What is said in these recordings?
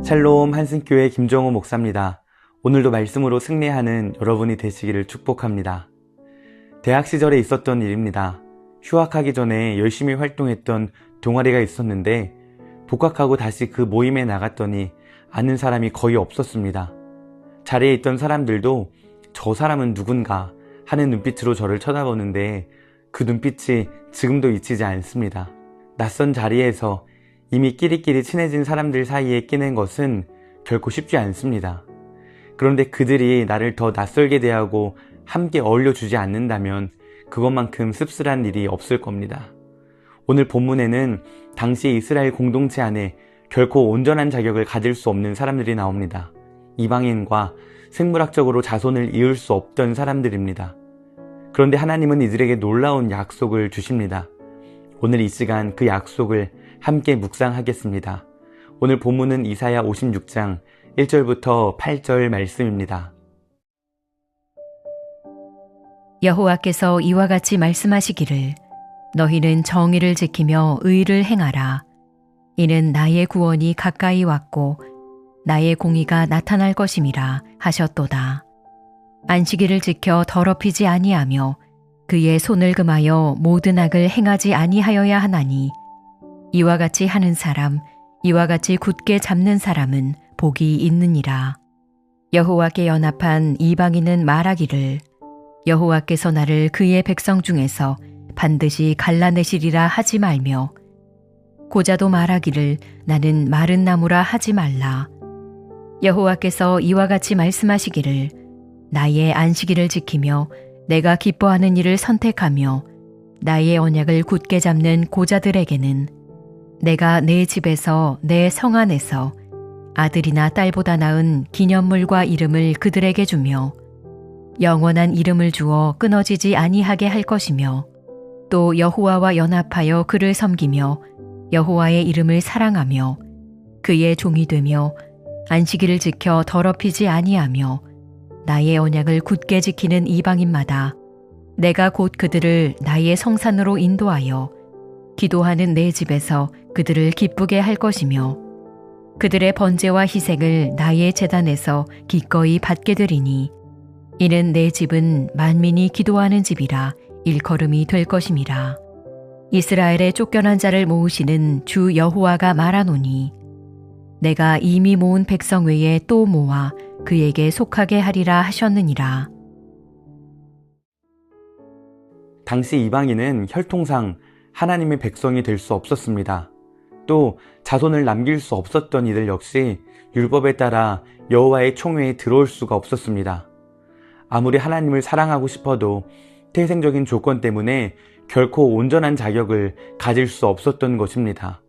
샬롬 한승교회 김정호 목사입니다. 오늘도 말씀으로 승리하는 여러분이 되시기를 축복합니다. 대학 시절에 있었던 일입니다. 휴학하기 전에 열심히 활동했던 동아리가 있었는데 복학하고 다시 그 모임에 나갔더니 아는 사람이 거의 없었습니다. 자리에 있던 사람들도 저 사람은 누군가 하는 눈빛으로 저를 쳐다보는데 그 눈빛이 지금도 잊히지 않습니다. 낯선 자리에서 이미 끼리끼리 친해진 사람들 사이에 끼는 것은 결코 쉽지 않습니다. 그런데 그들이 나를 더 낯설게 대하고 함께 어울려주지 않는다면 그것만큼 씁쓸한 일이 없을 겁니다. 오늘 본문에는 당시 이스라엘 공동체 안에 결코 온전한 자격을 가질 수 없는 사람들이 나옵니다. 이방인과 생물학적으로 자손을 이을 수 없던 사람들입니다. 그런데 하나님은 이들에게 놀라운 약속을 주십니다. 오늘 이 시간 그 약속을 함께 묵상하겠습니다. 오늘 본문은 이사야 56장 1절부터 8절 말씀입니다. 여호와께서 이와 같이 말씀하시기를 너희는 정의를 지키며 의를 행하라. 이는 나의 구원이 가까이 왔고 나의 공의가 나타날 것임이라 하셨도다. 안식일을 지켜 더럽히지 아니하며 그의 손을 금하여 모든 악을 행하지 아니하여야 하나니 이와 같이 하는 사람, 이와 같이 굳게 잡는 사람은 복이 있느니라. 여호와께 연합한 이방인은 말하기를 여호와께서 나를 그의 백성 중에서 반드시 갈라내시리라 하지 말며 고자도 말하기를 나는 마른 나무라 하지 말라. 여호와께서 이와 같이 말씀하시기를 나의 안식일을 지키며 내가 기뻐하는 일을 선택하며 나의 언약을 굳게 잡는 고자들에게는 내가 내 집에서 내 성 안에서 아들이나 딸보다 나은 기념물과 이름을 그들에게 주며 영원한 이름을 주어 끊어지지 아니하게 할 것이며 또 여호와와 연합하여 그를 섬기며 여호와의 이름을 사랑하며 그의 종이 되며 안식일을 지켜 더럽히지 아니하며 나의 언약을 굳게 지키는 이방인마다 내가 곧 그들을 나의 성산으로 인도하여 기도하는 내 집에서 그들을 기쁘게 할 것이며 그들의 번제와 희생을 나의 제단에서 기꺼이 받게 되리니 이는 내 집은 만민이 기도하는 집이라 일컬음이 될 것임이라. 이스라엘의 쫓겨난 자를 모으시는 주 여호와가 말하노니 내가 이미 모은 백성 외에 또 모아 그에게 속하게 하리라 하셨느니라. 당시 이방인은 혈통상 하나님의 백성이 될 수 없었습니다. 또 자손을 남길 수 없었던 이들 역시 율법에 따라 여호와의 총회에 들어올 수가 없었습니다. 아무리 하나님을 사랑하고 싶어도 태생적인 조건 때문에 결코 온전한 자격을 가질 수 없었던 것입니다.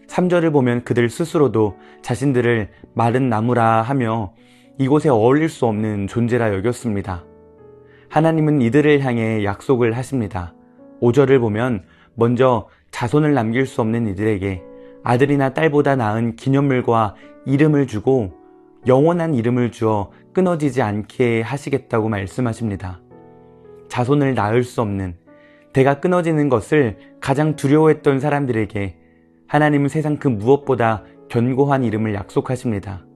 3절을 보면 그들 스스로도 자신들을 마른 나무라 하며 이곳에 어울릴 수 없는 존재라 여겼습니다. 하나님은 이들을 향해 약속을 하십니다. 5절을 보면 먼저 자손을 남길 수 없는 이들에게 아들이나 딸보다 나은 기념물과 이름을 주고 영원한 이름을 주어 끊어지지 않게 하시겠다고 말씀하십니다. 자손을 낳을 수 없는, 대가 끊어지는 것을 가장 두려워했던 사람들에게 하나님은 세상 그 무엇보다 견고한 이름을 약속하십니다.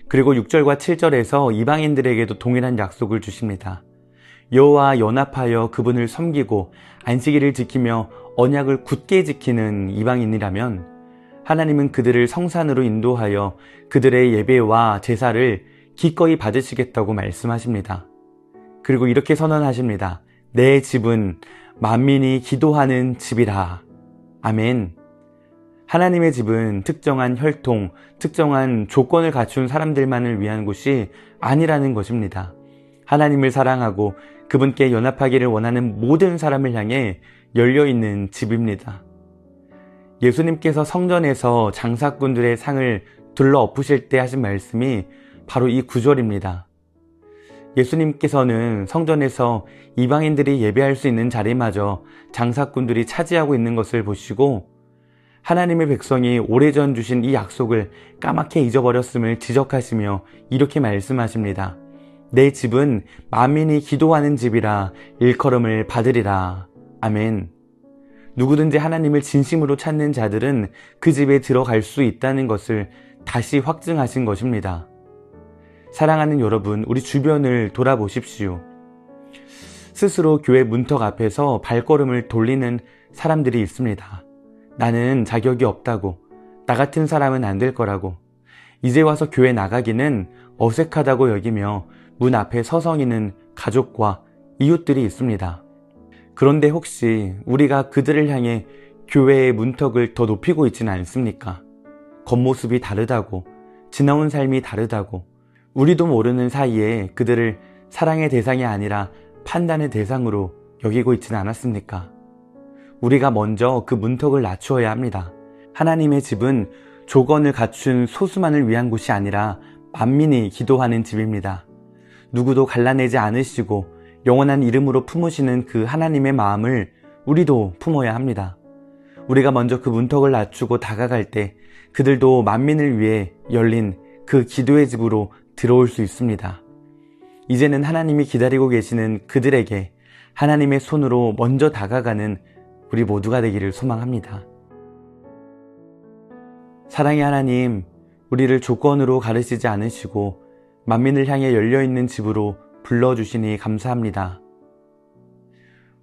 그리고 6절과 7절에서 이방인들에게도 동일한 약속을 주십니다. 여호와와 연합하여 그분을 섬기고 안식일을 지키며 언약을 굳게 지키는 이방인이라면 하나님은 그들을 성산으로 인도하여 그들의 예배와 제사를 기꺼이 받으시겠다고 말씀하십니다. 그리고 이렇게 선언하십니다. 내 집은 만민이 기도하는 집이라. 아멘. 하나님의 집은 특정한 혈통, 특정한 조건을 갖춘 사람들만을 위한 곳이 아니라는 것입니다. 하나님을 사랑하고 그분께 연합하기를 원하는 모든 사람을 향해 열려있는 집입니다. 예수님께서 성전에서 장사꾼들의 상을 둘러 엎으실 때 하신 말씀이 바로 이 구절입니다. 예수님께서는 성전에서 이방인들이 예배할 수 있는 자리마저 장사꾼들이 차지하고 있는 것을 보시고 하나님의 백성이 오래전 주신 이 약속을 까맣게 잊어버렸음을 지적하시며 이렇게 말씀하십니다. 내 집은 만민이 기도하는 집이라 일컬음을 받으리라. 아멘. 누구든지 하나님을 진심으로 찾는 자들은 그 집에 들어갈 수 있다는 것을 다시 확증하신 것입니다. 사랑하는 여러분, 우리 주변을 돌아보십시오. 스스로 교회 문턱 앞에서 발걸음을 돌리는 사람들이 있습니다. 나는 자격이 없다고, 나 같은 사람은 안 될 거라고, 이제 와서 교회 나가기는 어색하다고 여기며 문 앞에 서성이는 가족과 이웃들이 있습니다. 그런데 혹시 우리가 그들을 향해 교회의 문턱을 더 높이고 있지는 않습니까? 겉모습이 다르다고, 지나온 삶이 다르다고, 우리도 모르는 사이에 그들을 사랑의 대상이 아니라 판단의 대상으로 여기고 있지는 않았습니까? 우리가 먼저 그 문턱을 낮추어야 합니다. 하나님의 집은 조건을 갖춘 소수만을 위한 곳이 아니라 만민이 기도하는 집입니다. 누구도 갈라내지 않으시고 영원한 이름으로 품으시는 그 하나님의 마음을 우리도 품어야 합니다. 우리가 먼저 그 문턱을 낮추고 다가갈 때 그들도 만민을 위해 열린 그 기도의 집으로 들어올 수 있습니다. 이제는 하나님이 기다리고 계시는 그들에게 하나님의 손으로 먼저 다가가는 우리 모두가 되기를 소망합니다. 사랑의 하나님, 우리를 조건으로 가르치지 않으시고 만민을 향해 열려있는 집으로 불러주시니 감사합니다.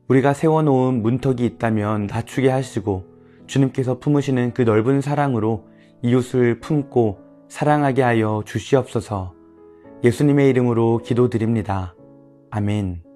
우리가 세워놓은 문턱이 있다면 낮추게 하시고 주님께서 품으시는 그 넓은 사랑으로 이웃을 품고 사랑하게 하여 주시옵소서. 예수님의 이름으로 기도드립니다. 아멘.